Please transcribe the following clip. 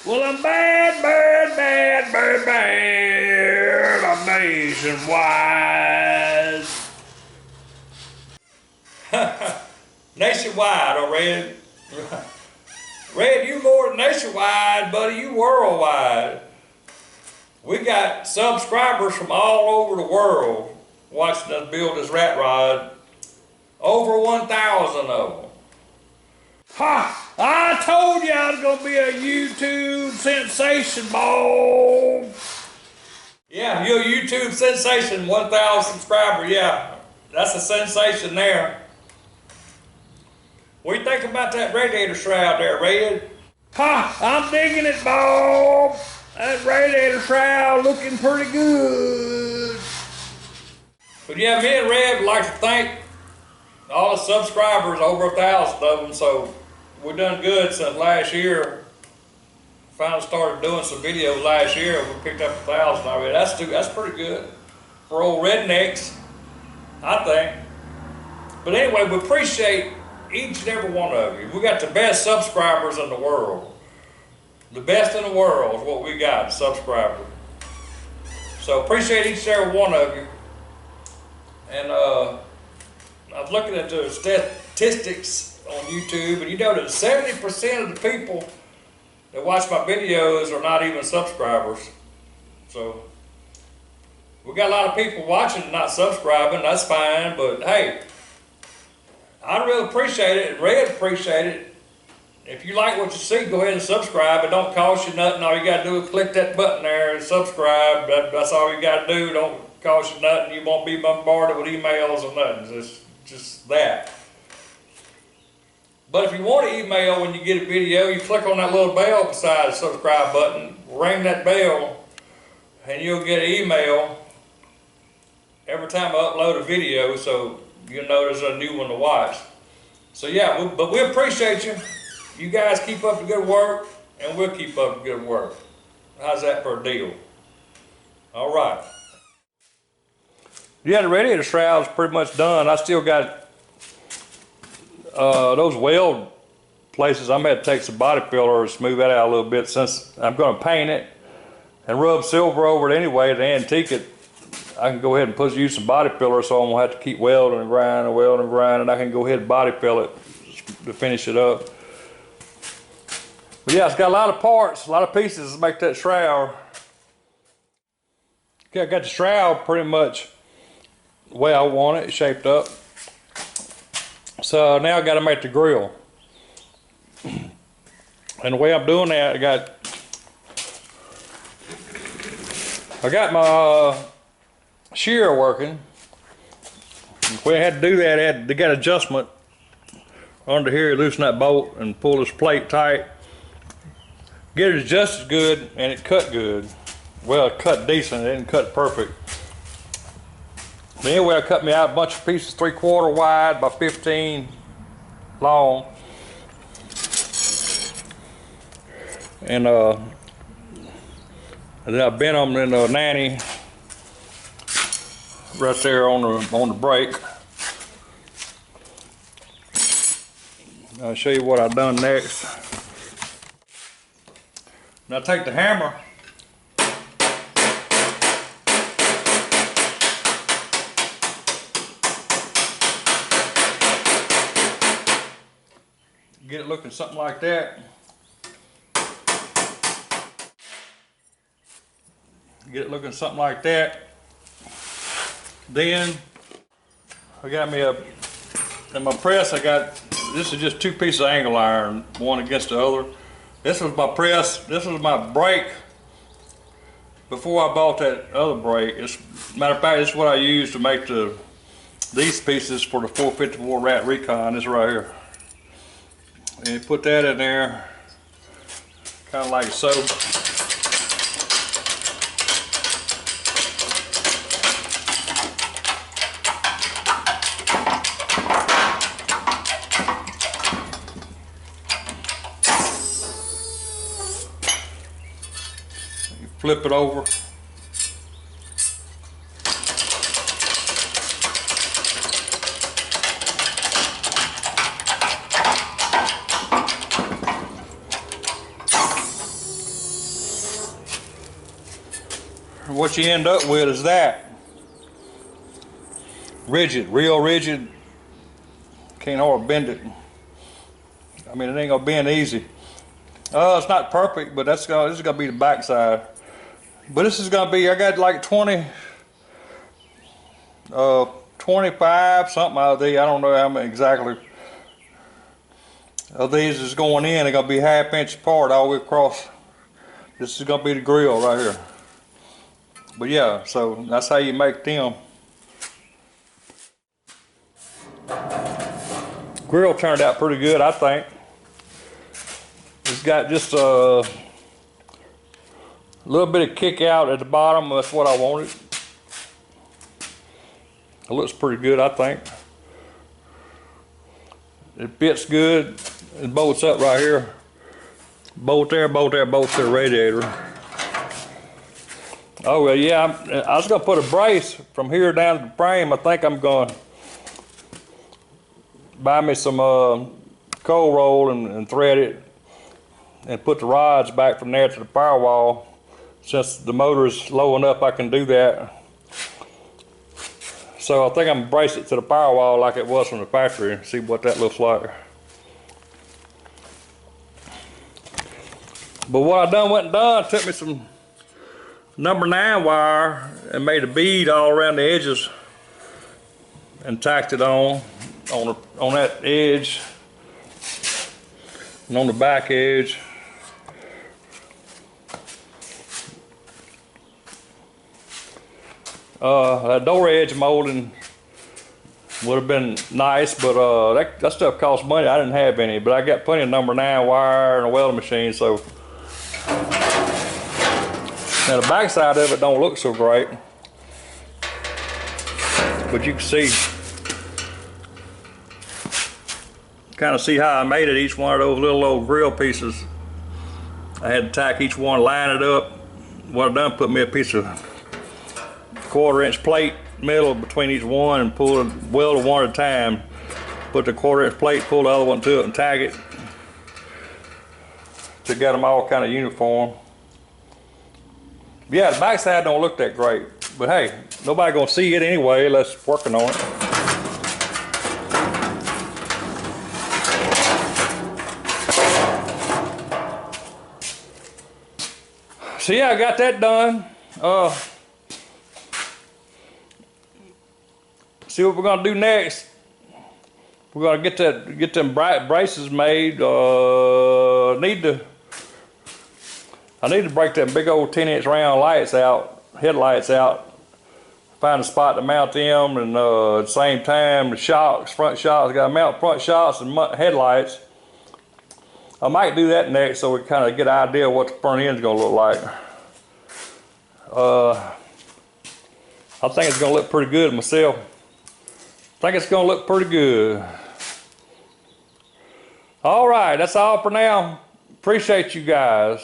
Well, I'm bad, bad, bad, bad, bad. I'm nationwide. Nationwide, oh, Red. Red, you more than nationwide, buddy. You worldwide. We got subscribers from all over the world watching us build this rat rod. Over 1,000 of them. Ha! I told you I was gonna be a YouTube sensation, boy. Yeah, you're a YouTube sensation, 1,000 subscribers, yeah. That's a sensation there. What do you think about that radiator shroud there, Red? Ha! I'm digging it, Bob. That radiator shroud looking pretty good. But yeah, me and Red would like to thank all the subscribers, over 1,000 of them, so we've done good since last year. Finally started doing some videos last year. We picked up 1,000 already. That's pretty good for old rednecks, I think. But anyway, we appreciate each and every one of you. We got the best subscribers in the world. The best in the world is what we got, subscribers. So appreciate each and every one of you. And I was looking at the statistics on YouTube, and you know that 70% of the people that watch my videos are not even subscribers. So we got a lot of people watching and not subscribing. That's fine, but hey, I really appreciate it, and Red appreciate it. If you like what you see, go ahead and subscribe. It don't cost you nothing. All you got to do is click that button there and subscribe. That's all you got to do. Don't cost you nothing. You won't be bombarded with emails or nothing. It's just that. But if you want to email when you get a video, you click on that little bell beside the subscribe button, ring that bell, and you'll get an email every time I upload a video, so you'll know there's a new one to watch. So yeah, but we appreciate you. You guys keep up the good work, and we'll keep up the good work. How's that for a deal? All right. Yeah, the radiator shroud's pretty much done. I still got those weld places. I'm going to take some body filler and smooth that out a little bit, since I'm going to paint it and rub silver over it anyway to antique it. I can go ahead and use some body filler, so I won't have to keep welding and grinding and welding and grinding. I can go ahead and body fill it to finish it up. But yeah, it's got a lot of parts, a lot of pieces to make that shroud. Okay, I got the shroud pretty much the way I want it shaped up. So now I got to make the grill. And the way I'm doing that, I got my shear working. We had to do that. They got adjustment under here. Loosen that bolt and pull this plate tight. Get it adjusted good, and it cut good. Well, it cut decent. It didn't cut perfect. But anyway, I cut me out a bunch of pieces, 3/4 wide by 15 long. And then I bent them in a nanny right there on the brake. I'll show you what I've done next. Now take the hammer . Get it looking something like that. Get it looking something like that. Then I got me in my press, this is just 2 pieces of angle iron, one against the other. This was my press, this was my brake before I bought that other brake. Matter of fact, this is what I used to make these pieces for the 454 Rat Recon, this right here. And you put that in there, kind of like so. You flip it over. what you end up with is that. Rigid, real rigid. Can't hardly bend it. I mean, it ain't gonna bend easy. It's not perfect, but this is gonna be the back side. But this is gonna be, I got like 20, 25, something out of these. I don't know how many exactly of these is going in. They're gonna be 1/2 inch apart all the way across. This is gonna be the grill right here. But yeah, so that's how you make them. Grill turned out pretty good, I think. It's got just a little bit of kick out at the bottom. That's what I wanted. It looks pretty good, I think. It fits good. It bolts up right here. Bolt there, bolt there, bolt to the radiator. Oh well, yeah, I was gonna put a brace from here down to the frame. I think I'm gonna buy me some cold roll and thread it and put the rods back from there to the firewall. Since the motor is low enough, I can do that. So I think I'm gonna brace it to the firewall like it was from the factory and see what that looks like. But what I went and done, took me some number 9 wire and made a bead all around the edges and tacked it on that edge and on the back edge. That door edge molding would have been nice, but that stuff costs money. I didn't have any, but I got plenty of number 9 wire and a welding machine, so now the back side of it don't look so great, but you can see, kind of see how I made it. Each one of those little old grill pieces, I had to tack each one, line it up. What I done, put me a piece of 1/4 inch plate middle between each one and pull it, weld it one at a time. Put the 1/4 inch plate, pull the other one to it and tag it to get them all kind of uniform. Yeah, the back side don't look that great, but hey, nobody gonna see it anyway unless working on it. So yeah, I got that done. See what we're gonna do next. We're gonna get them braces made. I need to break them big old 10-inch round lights out, headlights out. Find a spot to mount them, and at the same time the shocks, front shocks. Got to mount front shocks and headlights. I might do that next, so we kind of get an idea of what the front end's gonna look like. I think it's gonna look pretty good myself. I think it's gonna look pretty good. All right, that's all for now. Appreciate you guys.